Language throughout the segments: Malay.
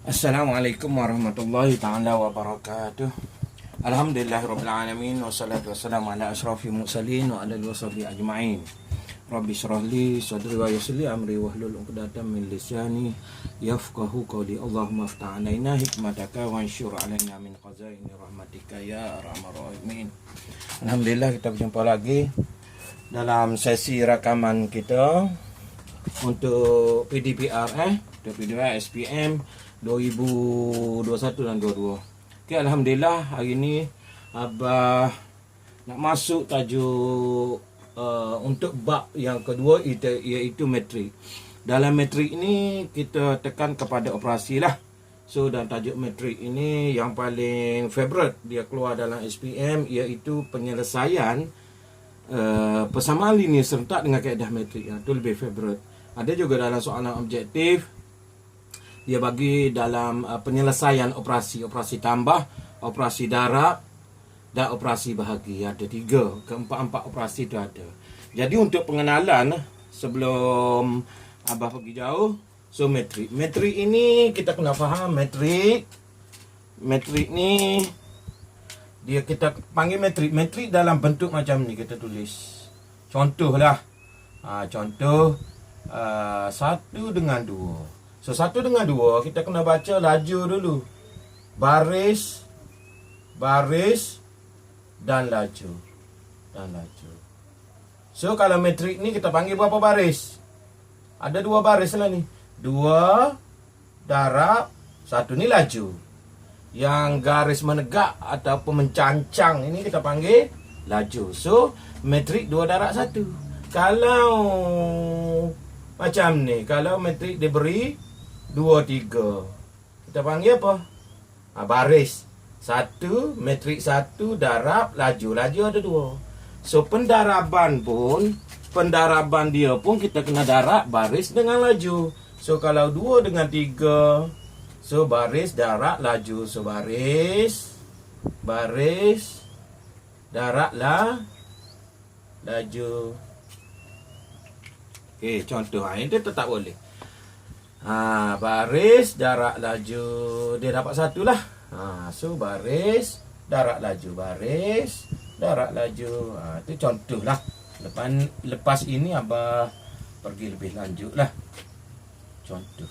Assalamualaikum warahmatullahi ta'ala wabarakatuh. Alhamdulillahirabbil alamin wassalatu wassalamu ala asyrafil mursalin wa ala alihi washabihi ajmain. Rabbi shrah li sadri wa yassir li amri wahlul 'uqdatam min lisani yafqahu qawli. Allahumma iftah 'alaina hikmataka wa anshur 'alaina min khazaini rahmatika ya arhamar rahimin. Alhamdulillah, kita berjumpa lagi dalam sesi rakaman kita untuk PDPR PDPR SPM 2021 dan 22. Okey, alhamdulillah hari ini Abah nak masuk tajuk untuk bab yang kedua, iaitu metrik. Dalam metrik ini kita tekan kepada operasi lah. So dan tajuk metrik ini yang paling favorite dia keluar dalam SPM, iaitu penyelesaian persamaan linear serentak dengan kaedah metrik. Itu lebih favorite. Ada juga dalam soalan objektif, dia bagi dalam penyelesaian operasi tambah, operasi darab dan operasi bahagi. Ada 3, keempat-empat operasi itu ada. Jadi untuk pengenalan sebelum Abah pergi jauh, so metrik. Metrik ini kita kena faham metrik. Metrik ni dia kita panggil metrik. Metrik dalam bentuk macam ni kita tulis. Contohlah. Contoh 1 dengan 2. So 1 dengan 2 kita kena baca laju dulu. Baris dan laju. So kalau metrik ni kita panggil berapa baris? Ada 2 baris lah ni. 2 darab 1 ni laju. Yang garis menegak ataupun mencancang ini kita panggil laju. So metrik 2 darab 1. Kalau macam ni, kalau metrik diberi 2, 3, kita panggil apa? Baris 1, metrik 1 darab laju. Laju ada 2. So pendaraban dia pun kita kena darab baris dengan laju. So kalau 2 dengan 3, so baris darab laju. So baris darab laju. Okey, contoh ini dia tetap boleh. Baris darab laju, dia dapat 1 lah. So baris darab laju, baris darab laju. Itu contoh lah. Lepas ini Abah pergi lebih lanjut lah. Contoh.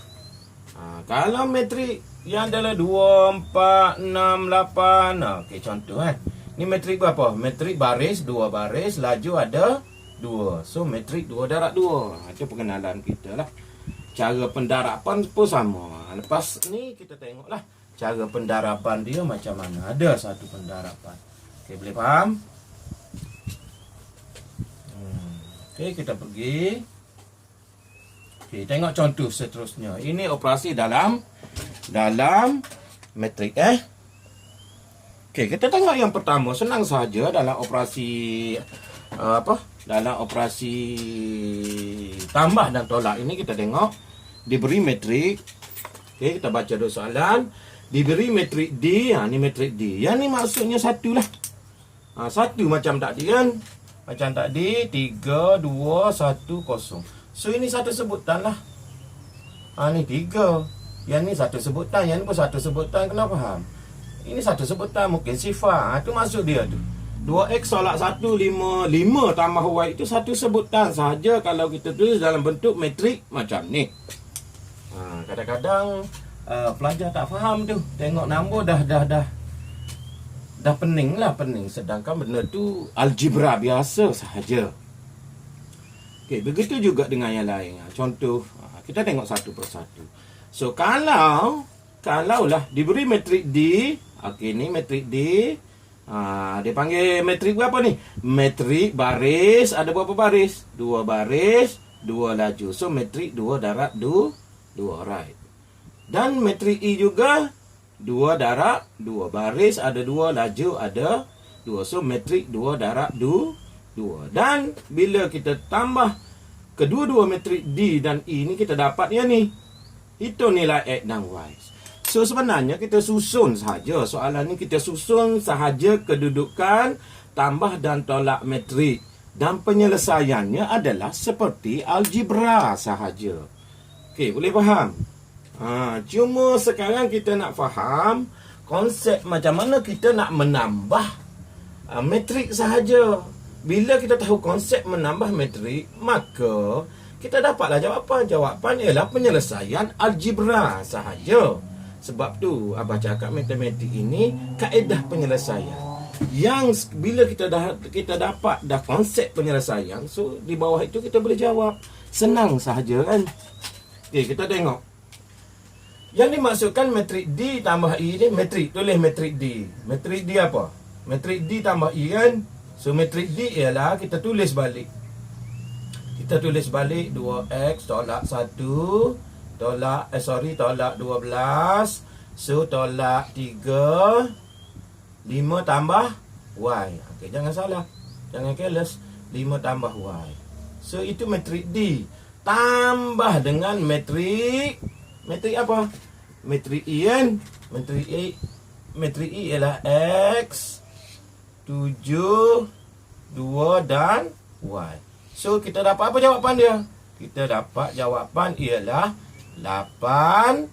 Kalau metrik yang adalah 2, 4, 6, 8. Okey, contoh kan. Ni metrik berapa? Metrik baris 2 baris, laju ada 2. So metrik 2 darab 2. Itu pengenalan kita lah. Cara pendaraban pun sama. Lepas ni kita tengoklah cara pendaraban dia macam mana. Ada satu pendaraban. Okey, boleh faham? Okey, kita pergi. Okey, tengok contoh seterusnya. Ini operasi dalam metrik Okey, kita tengok yang pertama. Senang saja dalam operasi dalam operasi tambah dan tolak ini kita tengok diberi metrik. Okey, kita baca dulu soalan. Diberi metrik D. Ni metrik D. Yang ni maksudnya 1 lah. 1 macam tadi kan. Macam tadi 3, 2, 1, 0. So ini satu sebutan lah. Ni 3. Yang ni satu sebutan. Yang ni pun satu sebutan. Kena faham? Ini satu sebutan. Mungkin sifar. Itu maksud dia tu. 2x tolak 1, 5. 5 tambah y itu satu sebutan sahaja kalau kita tulis dalam bentuk metrik macam ni. Kadang-kadang pelajar tak faham tu. Tengok nombor dah pening. Sedangkan benda tu algebra biasa sahaja. Okey, begitu juga dengan yang lain. Contoh, kita tengok satu persatu. So kalau lah diberi metrik D. Okey, ni metrik D. Dia panggil metrik berapa ni? Metrik baris. Ada berapa baris? 2 baris, 2 laju. So metrik 2 darab 2, right. Dan metrik I juga 2 darab 2 baris. Ada 2 laju, ada 2. So metrik 2 darab 2. Dan bila kita tambah kedua-dua metrik D dan I ni, kita dapat yang ni. Hitung nilai X dan Y. So sebenarnya kita susun sahaja. Soalan ni kita susun sahaja kedudukan tambah dan tolak metrik. Dan penyelesaiannya adalah seperti algebra sahaja. Okey, boleh faham? Cuma sekarang kita nak faham konsep macam mana kita nak menambah metrik sahaja. Bila kita tahu konsep menambah metrik, maka kita dapatlah jawapan. Jawapan ialah penyelesaian algebra sahaja. Sebab tu Abah cakap matematik ini kaedah penyelesaian. Yang bila kita dapat dah konsep penyelesaian, so di bawah itu kita boleh jawab. Senang sahaja kan. Okey, kita tengok. Yang dimaksudkan metrik D tambah I ni, metrik, tulis metrik D. Metrik D apa? Metrik D tambah I kan. So metrik D ialah kita tulis balik. Kita tulis balik 2x tolak 1 tolak tolak 12. So tolak 3 5 tambah y. Okey, jangan salah. Jangan careless. 5 tambah y. So itu metrik D. Tambah dengan metrik apa? Metrik I kan? Metrik I ialah X 7 2 dan Y. So kita dapat apa jawapan dia? Kita dapat jawapan ialah 8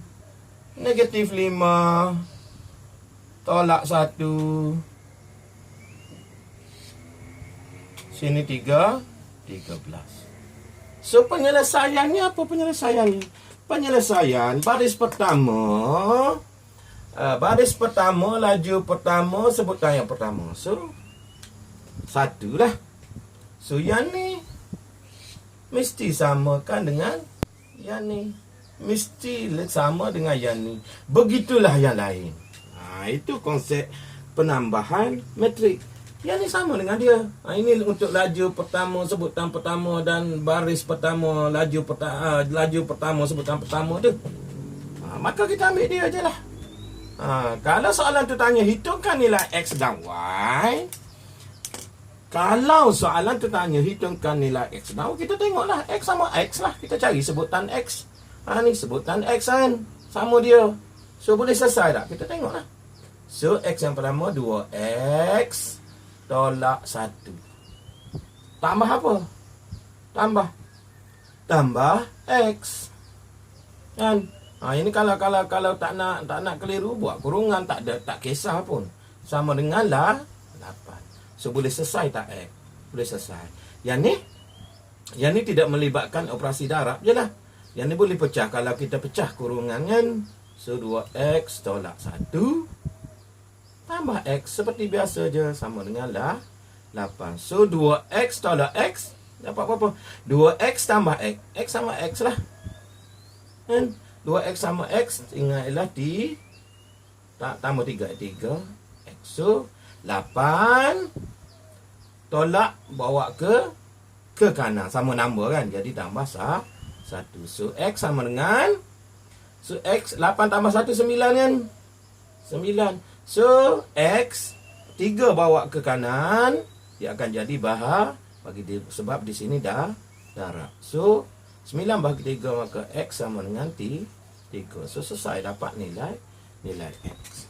negatif 5 tolak 1. Sini 13. So penyelesaiannya apa penyelesaiannya? Penyelesaian baris pertama, laju pertama, sebutkan yang pertama. So 1 lah. So yang ni mesti samakan dengan yang ni. Mesti sama dengan yang ni. Begitulah yang lain. Itu konsep penambahan metrik. Yang ni sama dengan dia. Ini untuk laju pertama, sebutan pertama, dan baris pertama, laju pertama, sebutan pertama tu. Maka kita ambil dia je lah. Kalau soalan tu tanya hitungkan nilai X dan Y. Kalau soalan tu tanya hitungkan nilai X dan Y, kita tengoklah X sama X lah. Kita cari sebutan X. Ni sebutan X kan. Sama dia. So boleh selesai tak? Kita tengoklah. So X yang pertama 2X tolak 1. Tambah apa? Tambah X. Kan? Ini kalau tak nak keliru, buat kurungan, tak kisah pun. Sama dengan 8. So boleh selesai tak X? Boleh selesai. Yang ni tidak melibatkan operasi darab je lah. Yang ni boleh pecah kalau kita pecah kurungan kan. So 2X tolak 1 tambah X seperti biasa je, sama dengan 8. So 2X tolak X dapat berapa? 2X tambah X. X sama X lah. Kan? 2X sama X ingatlah tambah 3 X. So 8 tolak bawa ke kanan, sama nombor kan. Jadi tambah 1. So X sama dengan, so X 8 tambah 1 9 kan. 9. So X 3 bawa ke kanan, dia akan jadi sebab di sini dah darab. So 9 bahagi 3, maka X sama dengan 3. So selesai, dapat nilai X.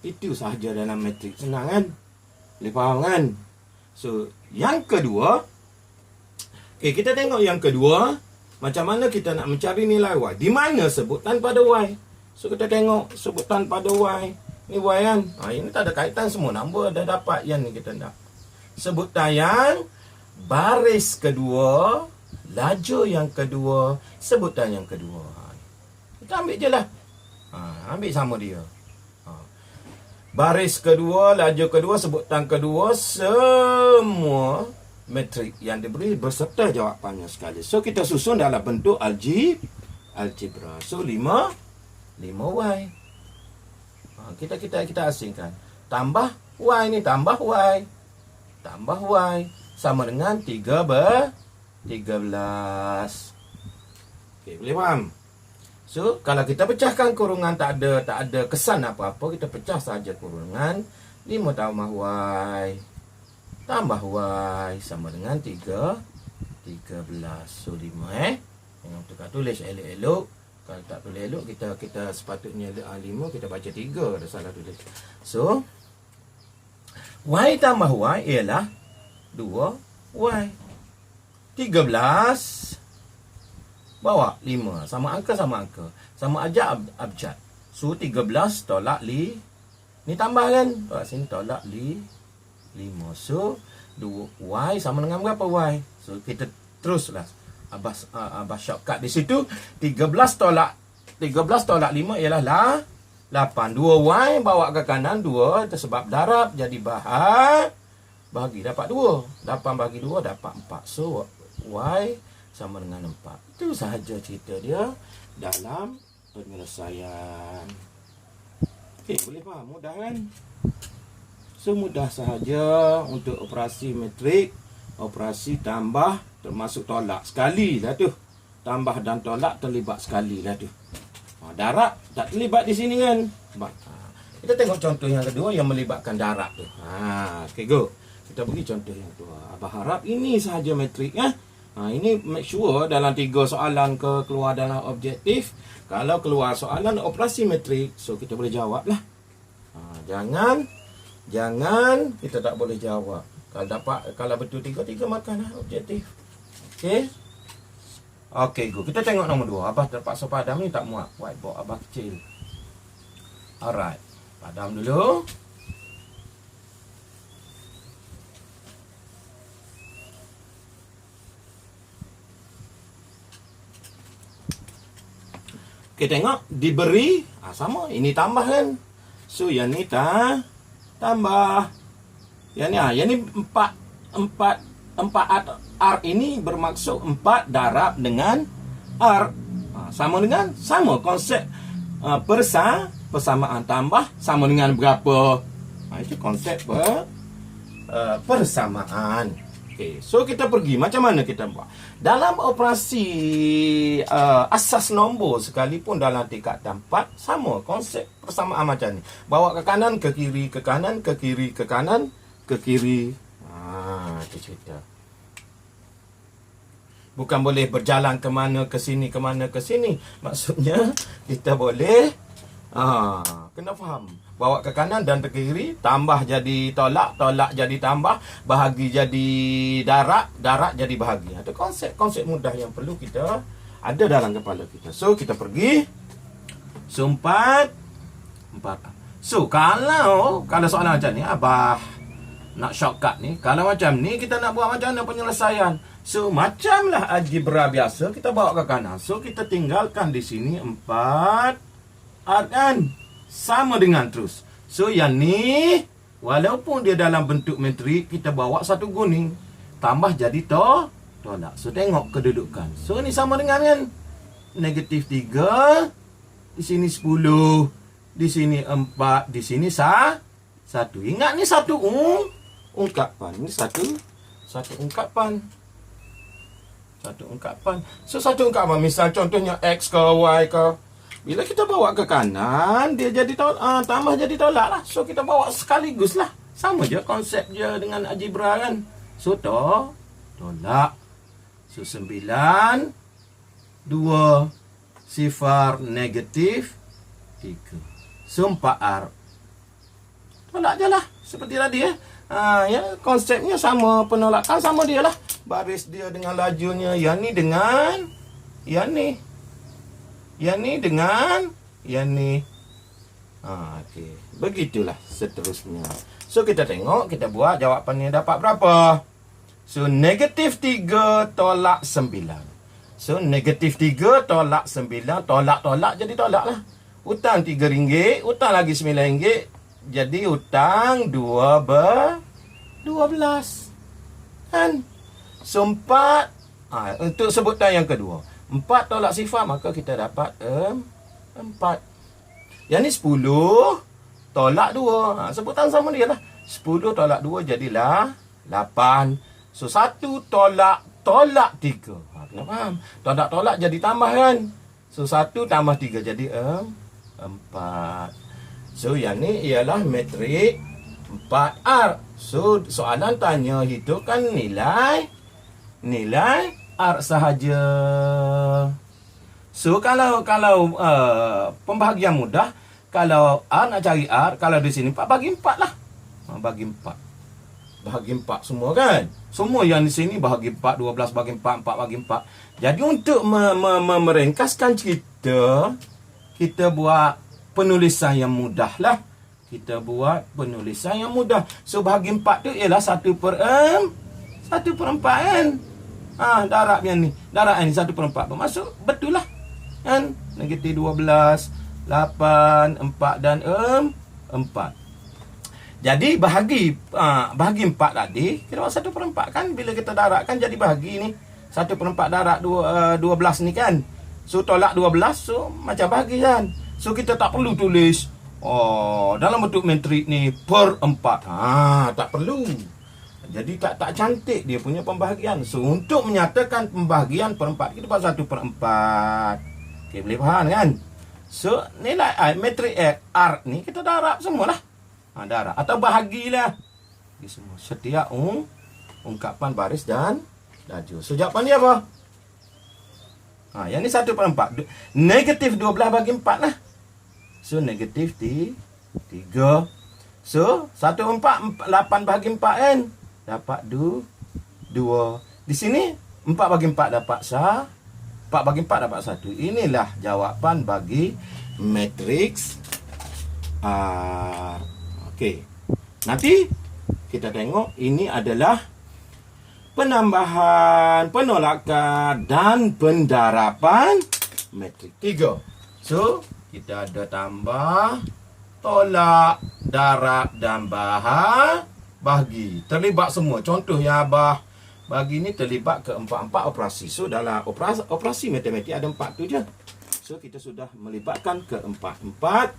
Itu sahaja dalam metrik. Senang kan? Boleh faham kan? So yang kedua, kita tengok yang kedua. Macam mana kita nak mencari nilai Y? Di mana sebutan pada Y? So kita tengok sebutan pada Y. Ni Y kan? Ini tak ada kaitan, semua nombor dah dapat. Yang ni kita nak sebutan yang baris kedua, laju yang kedua, sebutan yang kedua. Kita ambil je lah. Ambil sama dia. Baris kedua, laju kedua, sebutan kedua, semua metrik yang diberi berserta jawapannya sekali. So kita susun dalam bentuk algebra. So 5Y. Kita asingkan. Tambah Y ni, tambah Y sama dengan 13. Okey, boleh faham? So kalau kita pecahkan kurungan, tak ada kesan apa-apa, kita pecah saja kurungan. 5 tambah Y tambah Y sama dengan 13. So 5 Jangan tukar tulis elok-elok. Kalau tak tulis elok, kita sepatutnya 5, kita baca 3, ada salah tulis. So Y tambah Y ialah 2Y. 13 bawa 5. Sama angka. Sama aja abjad. So 13 tolak ni tambah kan? Tolak sini tolak 5. So Y sama dengan berapa Y? So kita teruslah. Abah shortcut di situ. 13 tolak 5 ialah 8. 2Y bawa ke kanan 2 tersebab darab jadi bagi dapat 2. 8 bagi 2 dapat 4. So Y sama dengan 4. Itu sahaja cerita dia dalam penyelesaian. Okey, boleh faham? Mudah kan? So mudah sahaja untuk operasi metrik, operasi tambah termasuk tolak. Sekali lah tu. Tambah dan tolak terlibat sekali lah tu. Darab tak terlibat di sini kan? Kita tengok contoh yang kedua yang melibatkan darab tu. Okay, go. Kita bagi contoh yang kedua. Abah harap ini sahaja metrik ya. Ini make sure dalam 3 soalan keluar dalam objektif. Kalau keluar soalan operasi metrik, so kita boleh jawab lah. Jangan kita tak boleh jawab. Kalau betul 3 makanlah objektif. Okey. Okey, go. Kita tengok nombor 2. Abah terpaksa padam ni tak muat. Whiteboard abah kecil. Alright. Padam dulu. Okey, tengok. Diberi. Sama. Ini tambah kan. So, yang ni tambah. Yang ni 4 R ini bermaksud 4 darab dengan R. Sama konsep persamaan tambah sama dengan berapa. Itu konsep persamaan. Okay. So kita pergi macam mana kita buat. Dalam operasi asas nombor sekalipun dalam tingkatan 4 sama konsep persamaan macam ni. Bawa ke kanan, ke kiri, ke kanan, ke kiri, ke kanan, ke kiri. Itu cerita. Bukan boleh berjalan ke mana ke sini, ke mana ke sini. Maksudnya kita boleh kena faham. Bawa ke kanan dan ke kiri, tambah jadi tolak, tolak jadi tambah, bahagi jadi darab, darab jadi bahagi. Itu konsep mudah yang perlu kita ada dalam kepala kita. So kita pergi. So 4. So kalau soalan macam ni abah nak shortcut ni, kalau macam ni kita nak buat macam mana penyelesaian. So macamlah algebra biasa, kita bawa ke kanan. So kita tinggalkan di sini 4 R kan sama dengan terus. So yang ni walaupun dia dalam bentuk metrik, kita bawa satu guning tambah jadi tolak. So tengok kedudukan. So ni sama dengan kan negatif 3, di sini 10, di sini 4, di sini 1. Ingat ni satu ungkapan. Ini satu ungkapan. So satu ungkapan, misal contohnya X ke Y ke. Bila kita bawa ke kanan, dia jadi tambah jadi tolak lah. So kita bawa sekaligus lah. Sama je konsep je dengan algebra kan. So tolak. So 9, 2, sifar negatif 3. So 4R. Tolak je lah. Seperti tadi ya, konsepnya sama, penolakan sama dia lah. Baris dia dengan lajunya. Yang ni dengan yang ni. Yang ni dengan yang ni. Okey. Begitulah seterusnya. So kita tengok, kita buat jawapannya dapat berapa. So negatif 3 tolak 9. So negatif 3 tolak 9. Tolak jadi tolak lah. Hutang RM3, hutang lagi RM9. Jadi hutang 12. Kan? So 4. Untuk sebutan yang kedua. 4 tolak sifar, maka kita dapat 4. Yang ni 10 tolak 2. Sebutan sama dia lah. 10 tolak 2 jadilah 8. So 1 tolak 3. Kena faham? Tolak jadi tambah kan. So 1 tambah 3 jadi 4. So yang ni ialah metrik 4R. So soalan tanya hitungkan nilai R sahaja. So kalau pembahagian mudah, kalau R nak cari R, kalau di sini 4 bagi 4 lah. Bagi 4. bahagi 4 semua kan. Semua yang di sini bahagi 4, 12 bahagi 4, 4 bahagi 4. Jadi untuk meringkaskan cerita, kita buat penulisan yang mudah lah. Kita buat penulisan yang mudah. So bahagi 4 tu ialah 1/4 kan. Darab yang ni. Darab yang ni 1/4. Bermaksud betul lah. Kan? Negatif 12, 8, 4 dan 4. Jadi bahagi 4 tadi, kita buat 1/4 kan. Bila kita darabkan jadi bahagi ni. 1/4 darab 12 ni kan. So tolak 12, so macam bahagi kan. So kita tak perlu tulis dalam bentuk metrik ni per 4. Tak perlu. Jadi tak cantik dia punya pembahagian. So untuk menyatakan pembahagian per 4, kita buat 1/4. Okay, boleh faham kan? So nilai metrik R ni kita darab semualah. Darab atau bahagilah. Ini semua setiap ungkapan baris dan laju. So jawapan dia apa? Yang ni 1/4. Negatif 12 bagi 4 lah. So negatif 3. So 1/4 8 bagi 4 kan. Dapat 2. Di sini 4 bagi 4 dapat 4 bagi 4 dapat 1. Inilah jawapan bagi matriks R. Okey. Nanti kita tengok ini adalah penambahan, penolakan dan pendarapan metrik 3. So, kita ada tambah, tolak, darab dan bahagi. Terlibat semua. Contoh yang Abah bagi ni terlibat ke 4 operasi. So, dalam operasi matematik ada 4 tu je. So, kita sudah melibatkan ke 4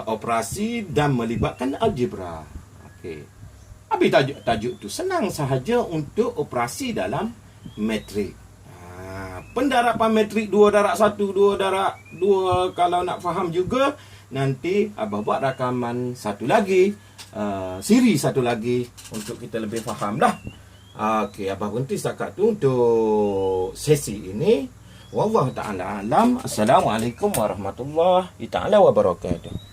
operasi dan melibatkan algebra. Okey. Habis tajuk tu senang sahaja untuk operasi dalam metrik. Pendarapan metrik 2 darab 1, 2 darab 2. Kalau nak faham juga, nanti Abah buat rakaman satu lagi, siri satu lagi untuk kita lebih faham dah. Okey, Abah berhenti setakat tu untuk sesi ini. Wallahu ta'ala alam. Assalamualaikum warahmatullahi ta'ala wabarakatuh.